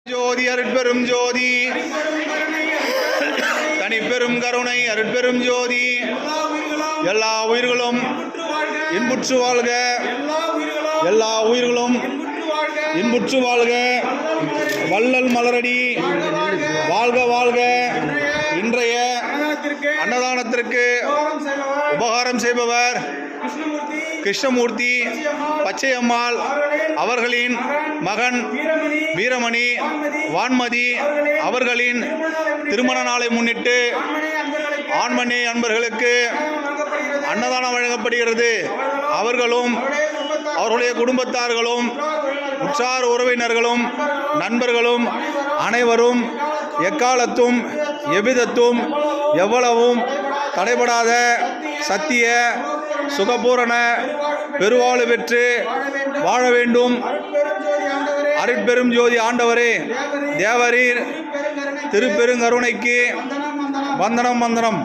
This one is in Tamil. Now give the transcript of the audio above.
ஜோதி அருட்பெரும் ஜோதி தனிப்பெரும் கருணை அருட்பெரும் ஜோதி எல்லா உயிர்களும் இன்புற்று வாழ்க, எல்லா உயிர்களும் இன்புற்று வாழ்க. வள்ளல் மலரடி வாழ்க வாழ்க. இன்றைய அன்னதானத்திற்கு உபகாரம் செய்பவர் கிருஷ்ணமூர்த்தி பச்சையம்மாள் அவர்களின் மகன் வீரமணி வான்மதி அவர்களின் திருமண நாளை முன்னிட்டு ஆண்மணி அன்பர்களுக்கு அன்னதானம் வழங்கப்படுகிறது. அவர்களும் அவர்களுடைய குடும்பத்தார்களும் உற்றார் உறவினர்களும் நண்பர்களும் அனைவரும் எக்காலத்தும் எவ்விதத்தும் எவ்வளவும் தடைபடாத சத்திய சுகபூரண பெருவாழ்வு பெற்று வாழ வேண்டும். அருட்பெரும் ஜோதி ஆண்டவரே, தேவரீர் திருப்பெருங்கருணைக்கு வந்தனம் வந்தனம்.